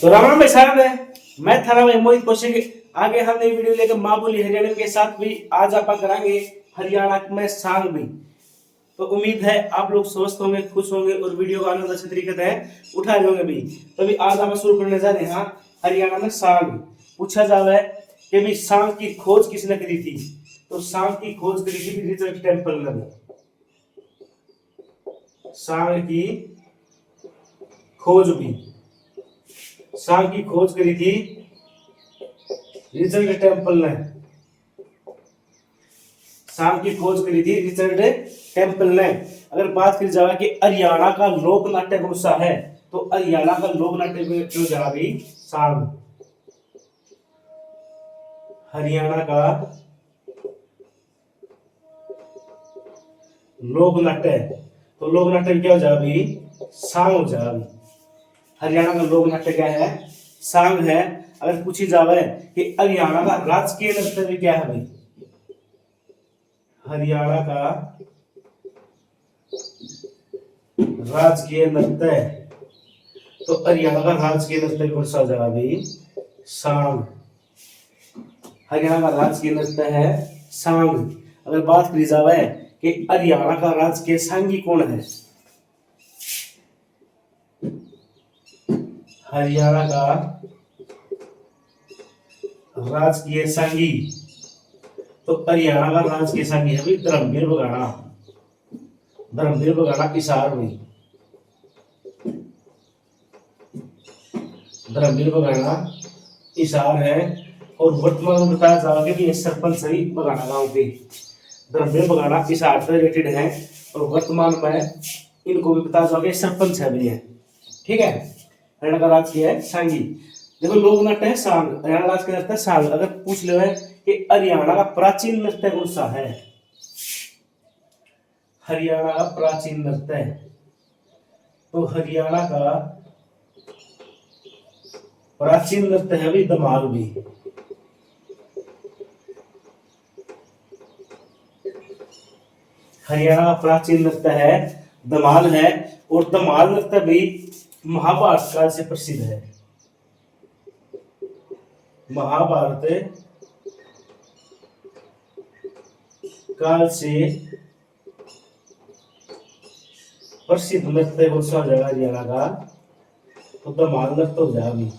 तो राम राम भाई साहब है। मैं थाना भाई मोहित कौशिक। आगे हम नई वीडियो लेकर माँ बोली हरियाणा के साथ भी आज आप कराएंगे हरियाणा में सांग भी। तो उम्मीद है आप लोग स्वस्थ होंगे, खुश होंगे और वीडियो का आनंद अच्छे तरीके से उठा रहे होंगे भी। तो भी आज हम शुरू करने जा रहे हैं हरियाणा में सांग। पूछा जा रहा है कि भी सांग की खोज किसने करी थी। तो सांग की खोज करी थी रिचर्ड टेम्पल ने। सांग की खोज भी सांग की खोज करी थी रिचर्ड टेम्पल ने। सांग की खोज करी थी रिचर्ड टेम्पल ने। अगर बात की जाए कि हरियाणा का लोक नाट्य कौन सा है, तो हरियाणा का लोक नाट्य क्यों जा रही सांग। हरियाणा का लोक नाट्य, तो लोक नाट्य क्या हो जा रही सांग हो जा रही। हरियाणा का लोक नाट्य क्या है, सांग है। अगर पूछी जावे कि हरियाणा का राजकीय नृत्य भी क्या है भाई, हरियाणा का राजकीय नृत्य, तो हरियाणा का राजकीय नृत्य कौन सा जाएगा भाई, सांग। हरियाणा का राजकीय नृत्य है सांग। अगर बात करी जावे कि हरियाणा का राजकीय सांगी कौन है, हरियाणा का राजकीय सांगी, तो हरियाणा का राजकीय सांगी है भाई धर्मवीर बघाना। धर्मवीर बघाना किसार हुई, धर्मवीर बघाना इशार है। और वर्तमान में बताया जा रहा है कि ये सरपंच सही बघाना गांव के। धर्मवीर बघाना इशार से रिलेटेड है और वर्तमान में इनको भी बताया जा रहा है सरपंच है भी है। ठीक है। हरियाणा का राजकीय है सांगी। देखो लोक नाट्य है सांग, हरियाणा राजकीय नृत्य है सांग। अगर पूछ ले कि हरियाणा का प्राचीन नृत्य कौन सा है, हरियाणा का प्राचीन नृत्य, तो हरियाणा का प्राचीन नृत्य है भी धमाल भी। हरियाणा का प्राचीन नृत्य है धमाल है। और धमाल नृत्य भी महाभारत काल से प्रसिद्ध है। महाभारत काल से प्रसिद्ध नृत्य कौन सा हो जाएगा हरियाणा का, तो धमाल नृत्य हो जाएगा भी।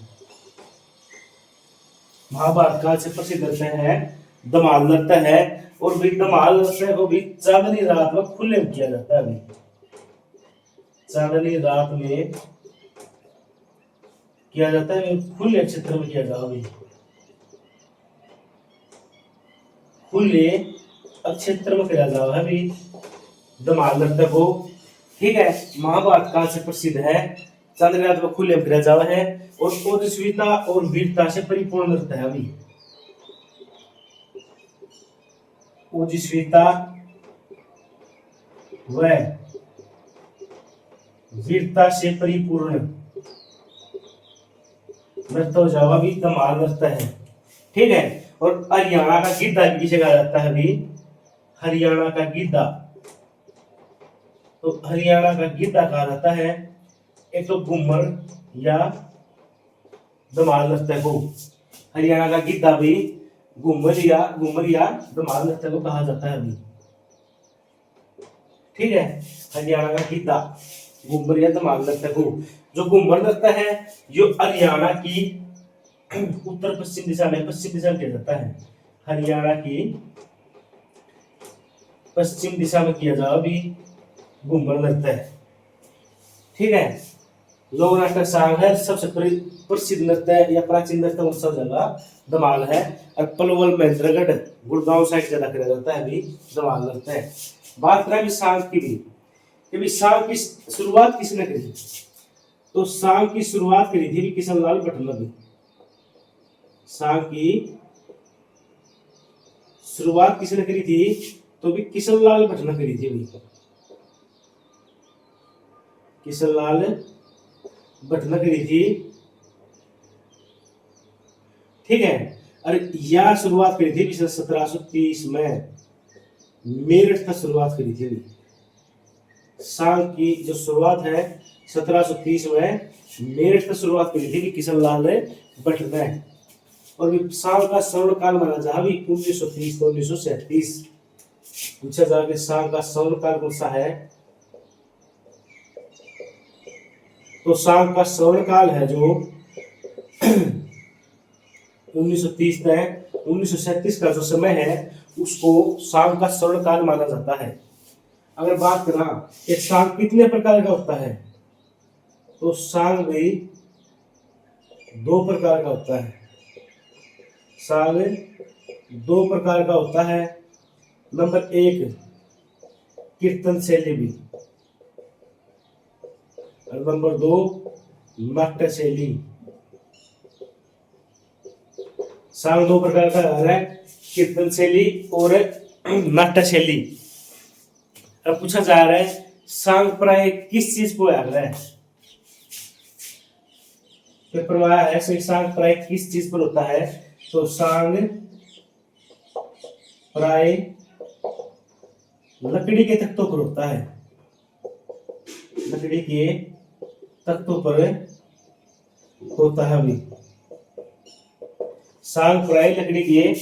महाभारत काल से प्रसिद्ध नृत्य है धमाल नृत्य है। और भी धमाल नृत्य को भी चांदनी रात में खुले में किया जाता है। अभी चांदनी रात में किया जाता है, खुले क्षेत्र में किया जाता है, खुले क्षेत्र में किया जाता है अभी धमाल नृत्य को। ठीक है। महाभारत काल से प्रसिद्ध है, चांदनी रात में खुले में किया जाता है और ओजस्वीता और वीरता से परिपूर्ण नृत्य है अभी। ओजस्वीता व वीरता से परिपूर्ण नृत्य हो जावा भी धमाल नृत्य है। ठीक है। और हरियाणा का गिद्धा भी किसे कहा जाता है अभी, हरियाणा का गिद्धा, तो हरियाणा का गिद्धा कहा जाता है एक तो घूमर या धमाल नृत्य को। हरियाणा का गिद्धा भी घूमर या धमाल नृत्य को कहा जाता है अभी। ठीक है। हरियाणा का गिद्धा घूमर या धमाल नृत्य को। जो घूमर नृत्य है जो हरियाणा की उत्तर पश्चिम दिशा में किया जाता है। हरियाणा की पश्चिम दिशा में किया जाता भी घूमर नृत्य है। ठीक है। लोक नाट्य सांग है। सबसे प्रसिद्ध नृत्य या प्राचीन नृत्य कौन सा जगह धमाल है। और पलवल महेंद्रगढ़ गुड़गांव साइड ज्यादा किया जाता है अभी धमाल नृत्य है। बात करें सांग की भी, कि भी सांग की शुरुआत किसने करी, तो सांग की शुरुआत करी थी किशन लाल भटनागर। सांग की शुरुआत किसने करी थी, तो भी किशन लाल भटनागर करी थी भी। किशन लाल भटनागर करी थी। ठीक है। और यह शुरुआत करी थी 1730 में मेरठ का शुरुआत करी थी। सांग की जो शुरुआत है 1730 में मेरठ से शुरुआत करी थी कि किशन लाल भट्ट ने। और साल का स्वर्ण काल माना जा भी 1930 से 1937। पूछा जा कि साल का स्वर्ण काल कौन सा है, तो साल का स्वर्ण काल है जो 1930 से 1937 का जो समय है उसको साल का स्वर्ण काल माना जाता है। अगर बात करा एक साल कितने प्रकार का होता है, तो साल भी 2 प्रकार का होता है। साल 2 प्रकार का होता है। नंबर 1 कीर्तन शैली भी, और नंबर 2 नाट्य शैली। साल 2 प्रकार का आ रहा है, कीर्तन शैली और नाट्य शैली। अब पूछा जा रहा है सांग प्राय किस चीज को आ रहा है, पेपर में आया है सांग प्राय किस चीज पर होता है, तो सांग प्राय लकड़ी के तख्तों पर होता है। लकड़ी के तख्तों पर होता है अभी। सांग प्राय लकड़ी के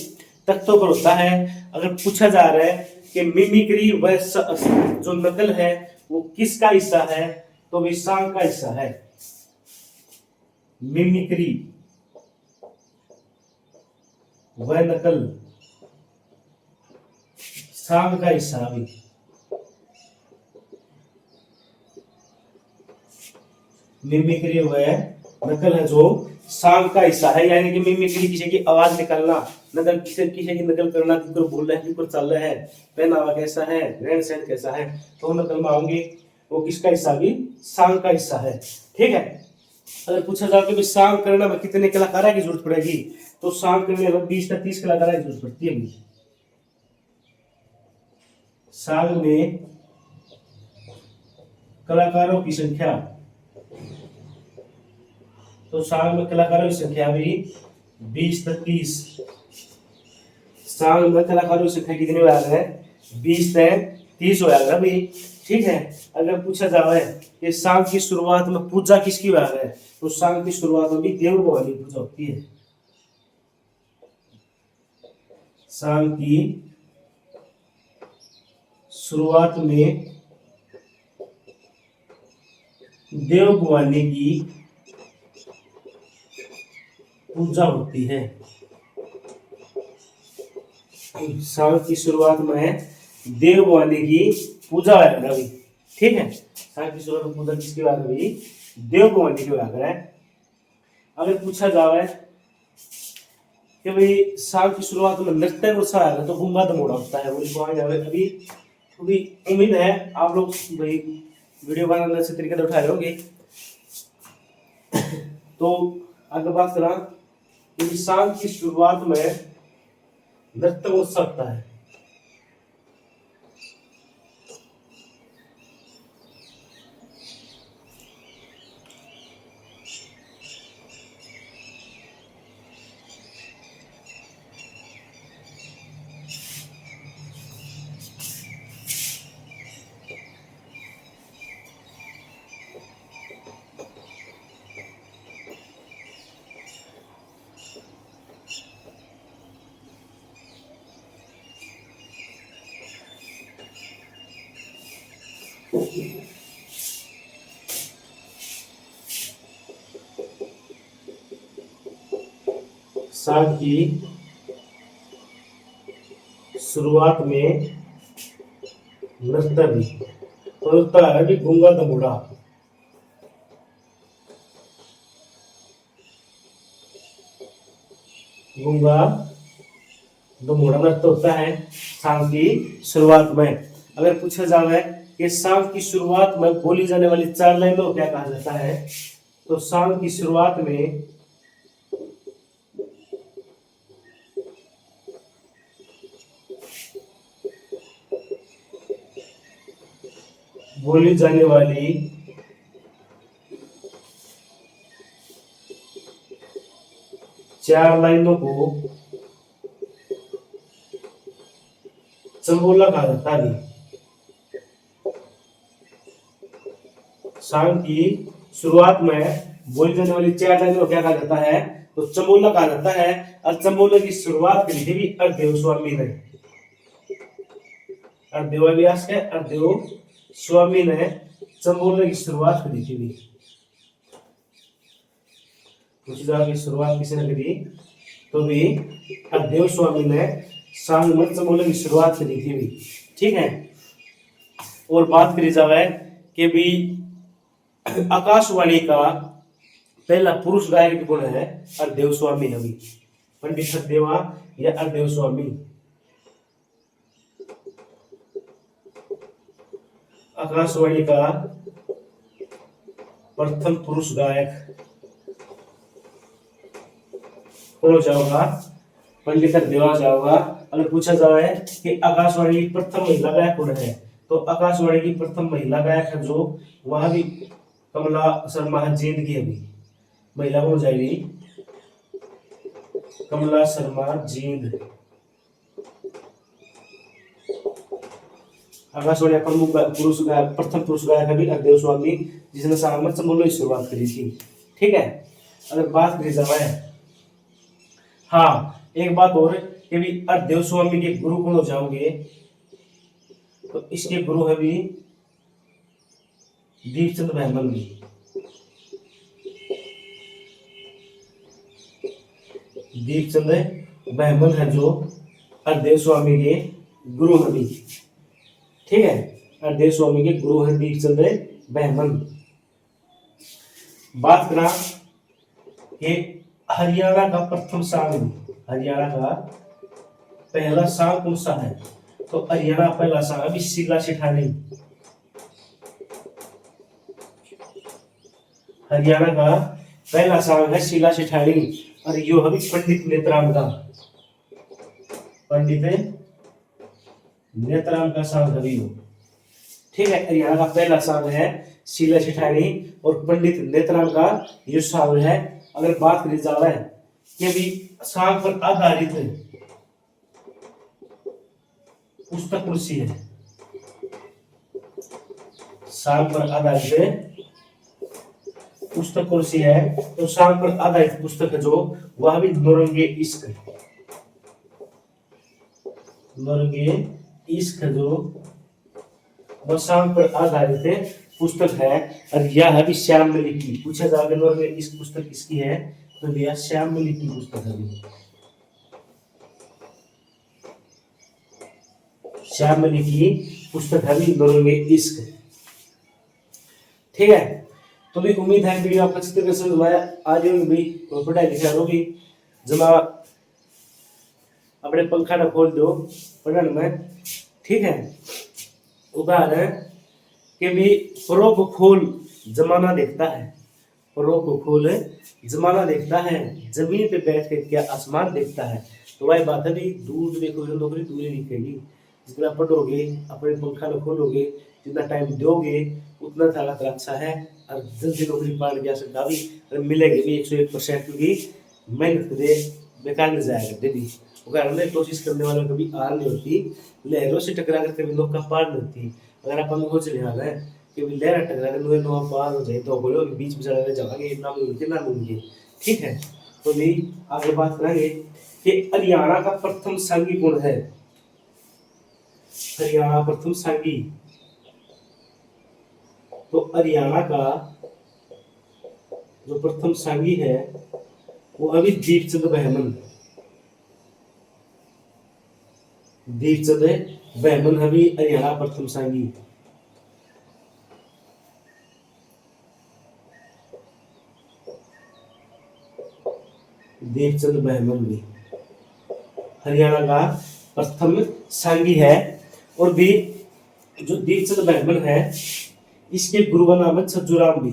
तख्तों पर होता है। अगर पूछा जा रहा है कि मिमिक्री व जो नकल है वो किसका हिस्सा है, तो भी सांग का हिस्सा है। मिमिक्री व नकल सांग का हिस्सा भी। मिमिक्री व नकल है जो सांग का हिस्सा है, यानी कि मिमिक्री किसी की आवाज निकालना, नकल किसी की नकल करना, किधर बोल रहा है किधर चल रहा है, पहनावा कैसा है, रहन सहन कैसा है, तो नकल में आऊंगी वो किसका हिस्सा भी, सांग का हिस्सा है। ठीक है। अगर पूछा जाए कि सांग करने में कितने कलाकारों की जरूरत पड़ेगी, तो सांग करने में 20 से 30 कलाकारों की जरूरत पड़ती है। सांग में कलाकारों की संख्या, तो सांग में कलाकारों की संख्या भी 20 से 30। सांग में कलाकारों की संख्या कितनी हो रहा है, 20 से 30 हो रहा है अभी। ठीक है। अगर पूछा जाए कि सांग की शुरुआत में पूजा किसकी हो रहा है, तो सांग की शुरुआत में भी देव भवानी पूजा होती है। सांग की शुरुआत में देव भवानी की पूजा होती है। साल की शुरुआत में देव भवानी की पूजा है अभी। ठीक है। साल की शुरुआत में पूजा किसकी बात हुई, देव भवानी की बात है। अगर पूछा जाए कि भाई साल की शुरुआत में नृत्य को है, तो गुंगा दमोड़ा होता है। वो कौन जावे अभी, अभी उम्मीद है आप लोग भाई वीडियो बनाने अच्छे तरीके से उठाए होंगे। तो अगर बात करा कि साल की शुरुआत में नृत्य हो सकता है, साल की शुरुआत में नृत्य भी होता है कि गुंगा दमोड़ा। गुंगा दमोड़ा नृत्य होता है साल की शुरुआत में। अगर पूछा जाए कि साल की शुरुआत में बोली जाने वाली 4 लाइनों को क्या कहा जाता है, तो साल की शुरुआत में बोली जाने वाली 4 लाइनों को चंगोला कहा जाता है। सांग की शुरुआत में बोली जाने वाली चार लाइनों को क्या कहा जाता है, तो चंबोला कहा जाता है। और चंबोले की शुरुआत करी थी भी अर्धदेव स्वामी ने। अर्धदेवाभ्यास के अर्धदेव स्वामी ने चंबोले की शुरुआत करी थी भी। की शुरुआत किसने करी, तो भी अर्धदेव स्वामी ने सांग में चंबोले की शुरुआत करी थी भी। ठीक है। और बात करी जाए कि भी आकाशवाणी का पहला पुरुष गायक कौन है, अर्धदेव स्वामी अभी, पंडित सचदेवा या अर्धदेव स्वामी। आकाशवाणी का प्रथम पुरुष गायक कौन जाओगा, पंडित सचदेवा जाओगा। अगर पूछा जाए कि आकाशवाणी की प्रथम महिला गायक कौन है, तो आकाशवाणी की प्रथम महिला गायक है जो, वह भी कमला शर्मा जींद की अभी महिला हो जाएगी, कमला शर्मा जींद। आकाशवाणी प्रमुख पुरुष गायक, प्रथम पुरुष गायक है अर्धदेव स्वामी, जिसने सांग में चंबोले की शुरुआत करी थी। ठीक है। अगर बात करी जाए, हाँ एक बात और कि भी अर्धदेव स्वामी के गुरु कौन हो जाओगे, तो इसके गुरु है भी दीपचंद बहमन भी। दीपचंद बहमन है जो अर्धदेव स्वामी के गुरु हैं भी। ठीक है। अर्धदेव स्वामी के गुरु हैं दीपचंद बहमन। बात करा कि हरियाणा का प्रथम सांग, हरियाणा का पहला सांग कौन सा है, तो हरियाणा पहला सांग अभी शीला सेठानी। हरियाणा का पहला सांग है शीला सेठानी, और यो अभी पंडित नेत्राम का, पंडित नेत्राम का सांग अभी हो। ठीक है। हरियाणा का पहला सांग है शीला सेठानी और पंडित नेत्राम का ये सांग है। अगर बात करी जाए कि भी सांग पर आधारित पुस्तक कौन सी है, सांग पर आधारित पुस्तक कौन सी है, तो सांग पर आधारित पुस्तक है जो, वह भी नौरंगे इश्क, नौरंगे इश्क जो वह सांग पर आधारित पुस्तक है। और यह है भी श्यामली की। पूछा जाएगा नौरंगे इश्क पुस्तक किसकी है, तो यह श्यामली की पुस्तक है। श्यामली की पुस्तक है भी नौरंगे इश्क। ठीक है। तो भी उम्मीद है वीडियो आपको अच्छी तरह से समझ में आज भी पढ़ाई लिखाई होगी। जमा अपने पंखा ना खोल दो पढ़ने में। ठीक है। उदाहरण कि भी फरों को खोल जमाना देखता है, फरों को खोल जमाना देखता है, जमीन पे बैठ के क्या आसमान देखता है। तो वही बात है भी दूर देखोगे नौकरी दूर ही दिखेगी। जितना पढ़ोगे अपने पंखा ना खोलोगे, जितना टाइम दोगे उतना ताकत अच्छा है, और जल्दी नौकरी पा गया सकता भी और मिलेगी भी 101%, क्योंकि मेहनत दे बेकार नहीं जाएगा डेली। कारण कोशिश करने वालों कभी हार नहीं होती, लहरों से टकरा कर कभी नौका पार नहीं होती। अगर अपन को चले आना है कि लहर टकरा कर नौका पार हो जाए तो बोलो कि बीच में चला जाओगे ना मिलेंगे ना मिलेंगे। ठीक है। तो भी आगे बात करेंगे कि हरियाणा का प्रथम संगी कौन है, हरियाणा प्रथम संगी, तो हरियाणा का जो प्रथम सांगी है वो अभी दीपचंद बहमन, दीपचंद बहमन अभी हरियाणा प्रथम सांगी। दीपचंद बहमन भी हरियाणा का प्रथम सांगी है। और भी जो दीपचंद बहमन है इसके गुरु का नाम है छज्जूराम भी,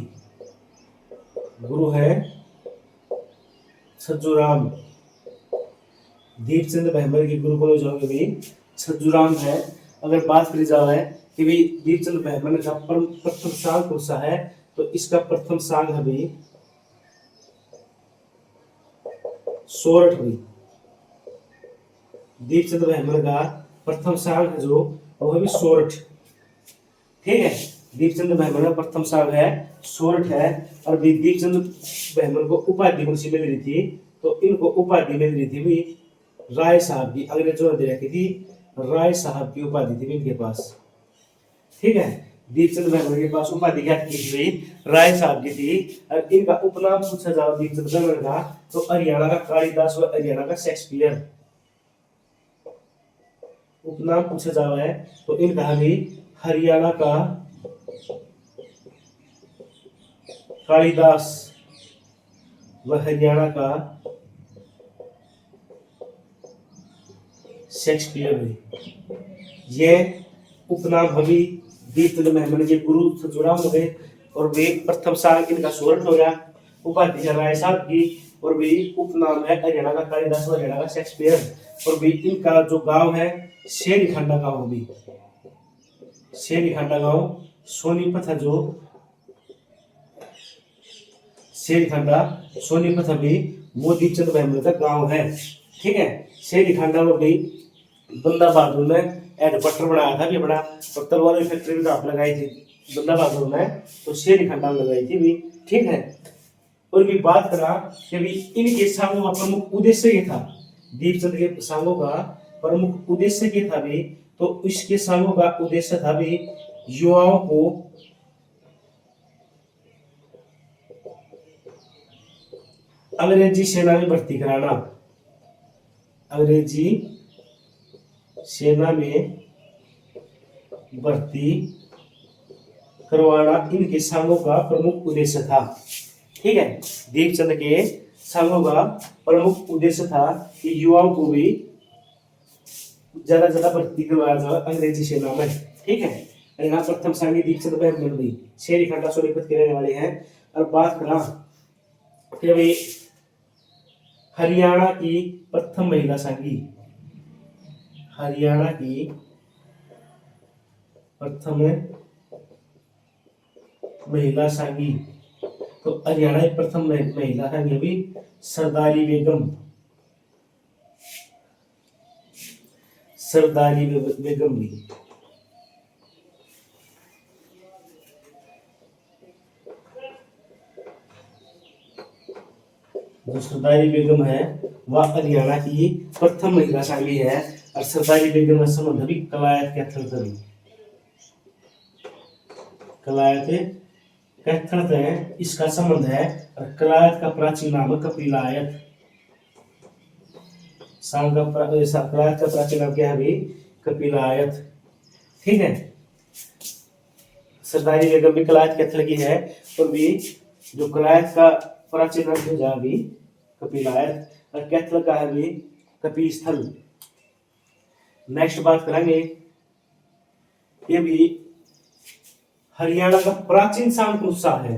गुरु है छज्जूराम। दीपचंद बहमन के गुरु को जाओगे भी छज्जूराम है। अगर बात करी जाए कि भी दीपचंद बहमन का प्रथम सांग कौन सा है, तो इसका प्रथम सांग है भी सोरठ भी। दीपचंद बहमन का प्रथम सांग है जो वो है भी सोरठ। ठीक है। दीपचंद बहमन का प्रथम सांग है सोरठ है। और भी दीपचंद बहमन को उपाधि कौन सी मिल रही थी, तो इनको उपाधि मिल रही थी भी राय साहब की, अंग्रेजों ने दे रखी थी, राय साहब की उपाधि थी इनके पास। ठीक है, दीपचंद बहमन के पास उपाधि क्या थी भाई, राय साहब की थी। और इनका उपनाम पूछा जाओ दीपचंद बहमन का, तो हरियाणा का कालिदास व हरियाणा का शेक्सपियर। उपनाम पूछा जाओ है तो इनका भी हरियाणा का कालिदास व हरियाणा का शेक्सपियर भी। ये उपनाम हमें दीपचंद मेहमन के गुरु से जुड़ा हो गए। और वे प्रथम सांग इनका सोरठ हो गया, उपाधि है राय साहब की, और वे उपनाम है हरियाणा का कालिदास व हरियाणा का शेक्सपियर। और वे इनका जो गांव है शेरीखांडा गांव, भी शेरीखांडा गांव सोनीपत है, जो शेरीखांडा सोनीपत भी वो दीपचंद बहमन का गांव है। ठीक है, शेरीखांडा में भी बंदा बहादुर ने हेडक्वार्टर बनाया था भी बड़ा, और तलवार की फैक्ट्री भी आप लगाई थी बंदा बहादुर ने, तो शेरीखांडा में लगाई थी भी। ठीक है, और भी बात करा कि भी इनके सांगों का प्रमुख उद्देश्य ये था, दीपचंद के सांगों का प्रमुख उद्देश्य क्या था भी, तो इसके सांगों का उद्देश्य था भी युवाओं को अंग्रेजी सेना में भर्ती कराना, अंग्रेजी सेना में भर्ती करवाना इनके सांगों का प्रमुख उद्देश्य था। ठीक है, दीपचंद के सांगों का प्रमुख उद्देश्य था कि युवाओं को भी ज्यादा ज्यादा भर्ती करवाया जाए अंग्रेजी सेना में। ठीक है, यहाँ प्रथम सांगी दीपचंद बहमन भी शेरीखांडा सोनीपत के रहने वाले हैं। और बात करा कि भाई हरियाणा की प्रथम महिला सांगी, हरियाणा की प्रथम महिला सांगी, तो हरियाणा की प्रथम महिला सांगी भी सरदारी बेगम, सरदारी बेगम भी। जो सरदारी बेगम है वह हरियाणा की प्रथम महिला सांगी है। और सरदारी बेगम का संबंध भी कलायत कैथल से, कलायत कैथल से इसका संबंध है। और कलायत का प्राचीन नाम है कपिलायत, कलायत का प्राचीन नाम क्या है भी, कपिलायत। ठीक है, सरदारी बेगम भी कलायत कैथल की है, और भी जो कलायत का प्राचीन नाम जो है भी कपिलायत, और कैथल का है भी कपिस्थल। नेक्स्ट बात करेंगे, ये भी हरियाणा का प्राचीन सांग कौन सा है,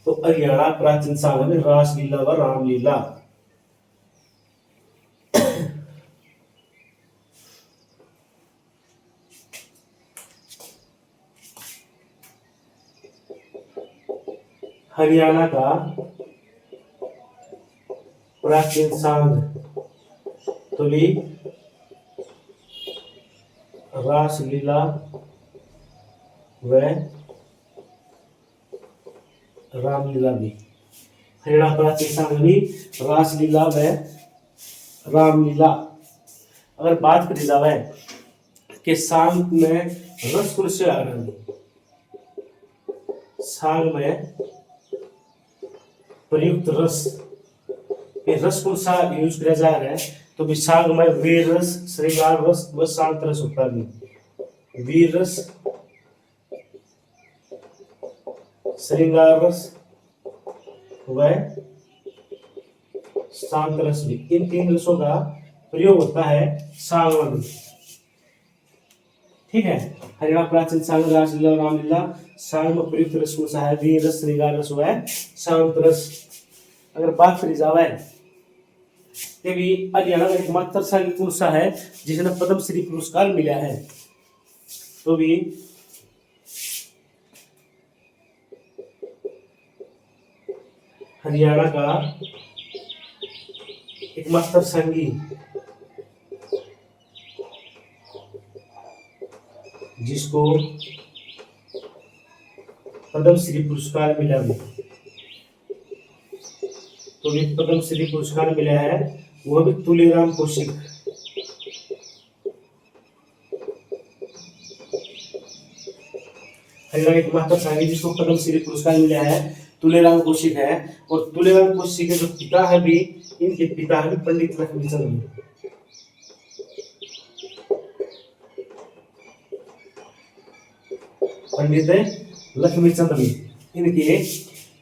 तो हरियाणा प्राचीन सांग में रासलीला व रामलीला। हरियाणा का प्राचीन सांग तो भी रासलीला व रामलीला भी। हरियाणा प्राचीन सांग भी रासलीला व रामलीला। अगर बात करी जाए कि सांग में रस कौन से आ रहे, सांग में प्रयुक्त रस, ये रस कौन सा यूज किया जा रहा है, तो भी सांग में वीर रस, श्रृंगार रस व शांत रस होता है। वीर रस, श्रृंगार रस व शांत रस भी, इन तीन रसों का प्रयोग होता है सांग में। ठीक है, हरियाणा प्राचीन सांग रासलीला और रामलीला। सांग में प्रयुक्त रस कौन सा है, वीर रस, श्रृंगार रस व शांत रस। अगर बात करी जाए कि भी हरियाणा का एकमात्र सांग कौन सा है जिसने पद्मश्री पुरस्कार मिला है, तो भी हरियाणा का एकमात्र संगी जिसको पद्मश्री पुरस्कार मिला भी, तो भी पद्मश्री पुरस्कार मिला है, वो भी तुलेराम कौशिक। हरियाणा एक मास्टर साइंटिस्ट जिसको पद्मश्री पुरस्कार मिला है तुलेराम कौशिक है। और तुलेराम कौशिक के जो पिता है भी, इनके पिता है भी पंडित लक्ष्मीचंद। पंडित लक्ष्मीचंद भी इनके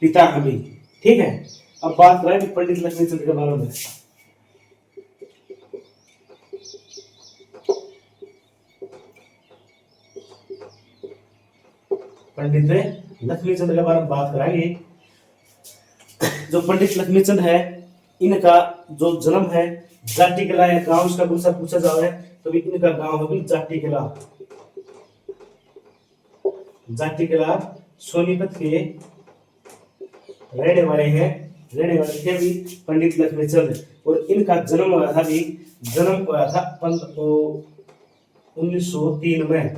पिता हैं भी। ठीक है, अब बात करें पंडित लक्ष्मीचंद के बारे में। पंडित लक्ष्मीचंद के बारे में बात कराएंगे। जो पंडित लक्ष्मीचंद है, इनका जो जन्म है जाटी कला है गांव, उसका पूछा पूछा जाए तो भी इनका गांव है भी जाटी कला। जाटी कला सोनीपत के रहने वाले हैं, रहने वाले थे भी पंडित लक्ष्मीचंद। और इनका जन्म हुआ था भी, जन्म हुआ था 1903 में।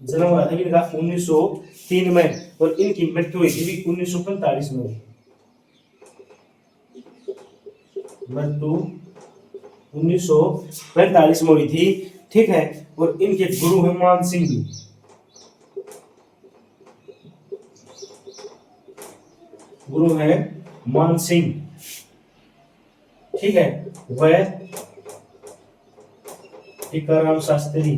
जन्म हुआ था इनका 1903 में, और इनकी मृत्यु हुई थी भी 1945 में। मृत्यु 1945 में हुई थी। ठीक है, और इनके गुरु है मान सिंह भी। गुरु है मान सिंह। ठीक है, वह टीकाराम शास्त्री।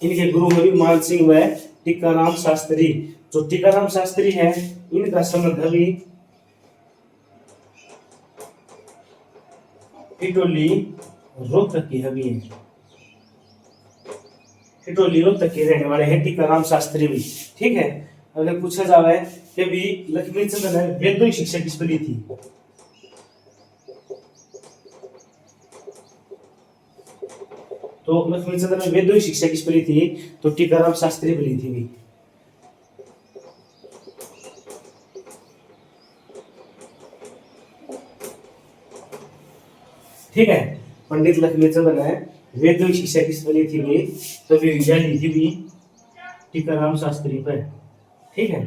इनके गुरु है भी मान सिंह व टीकाराम शास्त्री। जो टीकाराम शास्त्री है, इनका संबंध भी टिटोली रोहतक की हवी है। टिटोली रोहतक के रहने वाले हैं टीकाराम शास्त्री भी। ठीक है, अगर पूछा जाए कि भी लक्ष्मीचंद ने वैदिक शिक्षा किसको ली थी, तो लक्ष्मीचंद ने वैदिक शिक्षा किसको ली थी, तो टीकाराम शास्त्री भी ली थी भी। ठीक है, पंडित लक्ष्मीचंद ने वैदिक शिक्षा किसको ली थी भी, तो भी विजय ली थी भी टीकाराम शास्त्री पर। ठीक है,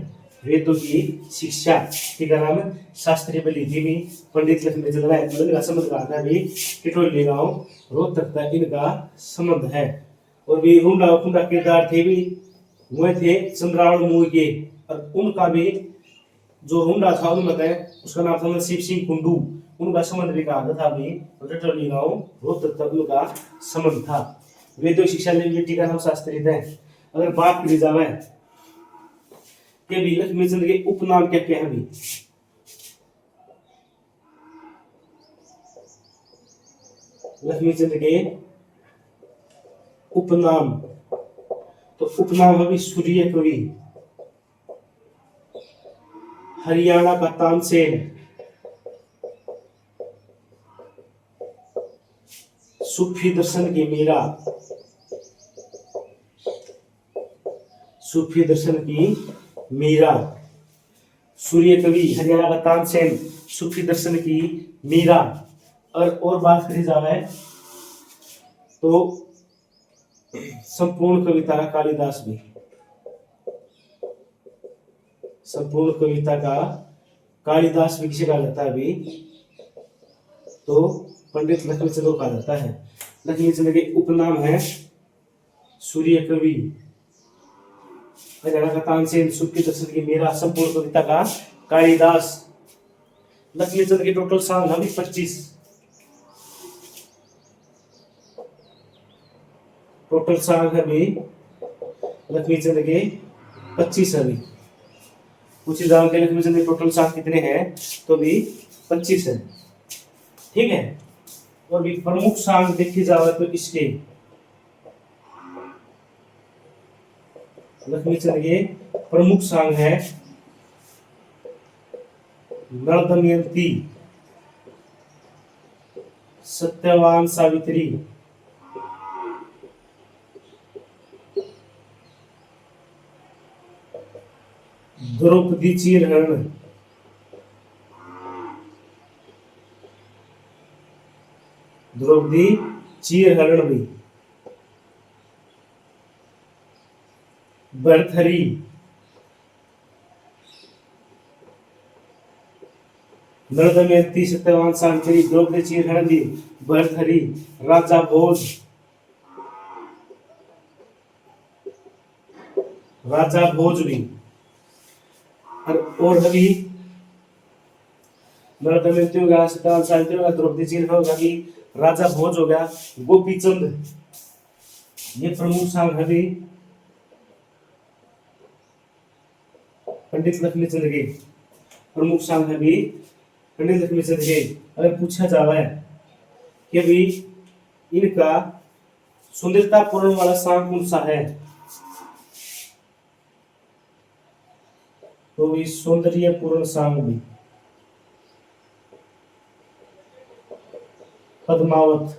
वेदों की शिक्षा टीकाराम शास्त्री पर ली थी भी पंडित लक्ष्मीचंद ने। इनका संबंध कहा था भी टिटोली गांव रोहतक तक इनका संबंध है। और भी हुंडा कुंडा किरदार थे भी, वह थे चंद्रावण मूवी के। और उनका भी जो हुंडा था उनमें उसका नाम था शिव सिंह कुंडू। उनका संबंध भी कहा था भी टिटोली गांव रोहतक तक उनका संबंध था। वेदों शिक्षा लेंगे टीकाराम शास्त्री थे। अगर बात करी जाए कि भी लक्ष्मीचंद के उपनाम क्या क्या है भी, लक्ष्मीचंद के उपनाम, तो उपनाम है भी सूर्य कवि, हरियाणा का तानसेन, सूफी दर्शन की मीरा, सूफी दर्शन की मीरा, सूर्य कवि, हरियाणा का तानसेन, सूफी दर्शन की मीरा। और बात करी जाए तो संपूर्ण कविता का कालिदास भी, संपूर्ण कविता का कालिदास भी किसे कहा जाता है अभी, तो पंडित लक्ष्मीचंद को कहा जाता है। लक्ष्मीचंद के उपनाम है सूर्य कवि, हरियाणा का तानसेन, सूफी दर्शन की मीरा, संपूर्ण कविता का कालिदास। लक्ष्मीचंद के टोटल साल है 25, टोटल साल है भी लक्ष्मीचंद के 25 है भी। कुछ एग्जाम के लक्ष्मीचंद के टोटल साल कितने हैं, तो भी 25 है। ठीक है, और भी प्रमुख सांग देखी जाए तो इसके लक्ष्मीचंद के प्रमुख सांग है नल दमयंती, सत्यवान सावित्री, द्रौपदी चीरहरण, द्रौपदी चीर हरण भी, भरथरी, नल दमयंती, सत्यवान सावित्री, द्रौपदी, चीर हरण भी, भरथरी, राजा भोज, राजा भोज भी, और अभी नल दमयंती हो गया, सत्यवान सावित्री हो गया, द्रौपदी, चीर हरण हो गया, अभी राजा भोज हो गया, गोपी चंद, ये प्रमुख सांग है भी पंडित लक्ष्मीचंद के, प्रमुख सांग है भी पंडित लक्ष्मीचंद के। अगर पूछा जावा है कि भी इनका सुंदरता पूर्ण वाला सांग कौन सा है, तो भी सौंदर्य पूर्ण सांग भी पद्मावत,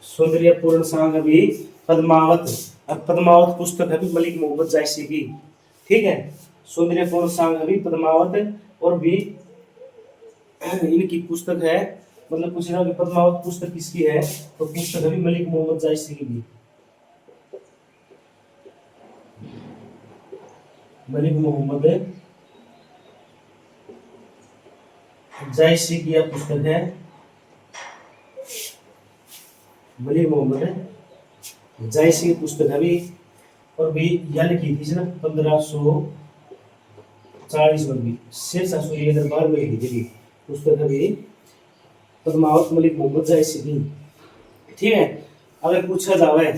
सौंदर्य पूर्ण सांग भी पद्मावत। अब पद्मावत पुस्तक है भी मलिक मोहम्मद जायसी की, ठीक है। सौंदर्य पूर्ण सांग है भी पद्मावत, और भी इनकी पुस्तक है, मतलब पूछ रहा पद्मावत पुस्तक किसकी है, तो पुस्तक है भी मलिक मोहम्मद जायसी की भी, मलिक मोहम्मद जायसी की यह पुस्तक है, मलिक मोहम्मद जायसी की पुस्तक है भी, और भी यह लिखी थी ना 1540 में भी शेरशाह सूरी के दरबार में लिखी थी पुस्तक है भी पद्मावत मलिक मोहम्मद जायसी की, ठीक है। अगर पूछा जावे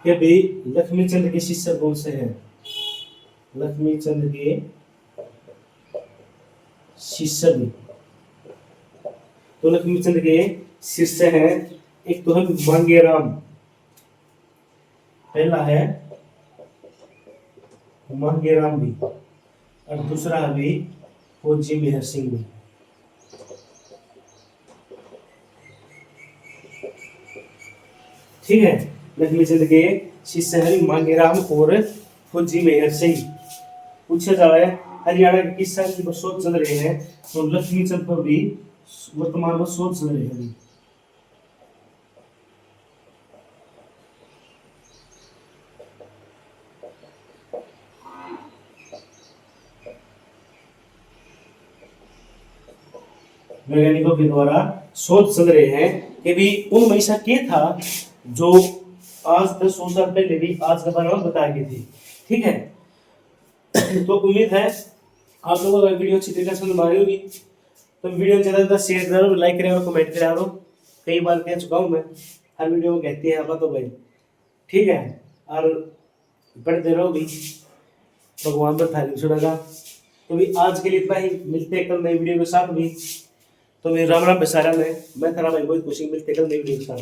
कि भी लक्ष्मीचंद के शिष्य कौन से हैं, लक्ष्मीचंद के शिष्य भी, तो लक्ष्मीचंद के शिष्य हैं, एक तो है मांगेराम, पहला है मांगेराम भी, और दूसरा है भी फौजी मेहर सिंह भी, ठीक है। लक्ष्मीचंद के शिष्य है मांगेराम और फौजी मेहर सिंह। पूछा जाए हरियाणा के किस साल की शोध चल रहे हैं, तो लक्ष्मीचंद पर भी वर्तमान में शोध चल रहे हैं। वैज्ञानिकों के द्वारा शोध चल रहे हैं कि भी उनमें ऐसा क्या था जो आज 10-100 साल पहले भी आज के बारे में बताई गई थी, ठीक है। तो उम्मीद है आप लोगों को वीडियो अच्छी तरीके से समझ में आ रही होगी, तो वीडियो को ज़्यादा शेयर करो, लाइक करो, कमेंट करो। कई बार कह चुका हूँ मैं, हर वीडियो में कहती है आप तो भाई, ठीक है। और पढ़ते रहो भी, भगवान पर थाली छुड़ेगा। तो भी आज के लिए इतना ही, मिलते हैं कल नई वीडियो के साथ भी। तो मेरे राम राम बेसारा में मैं थारा भाई बहुत खुशी, मिलते कल नई वीडियो के साथ।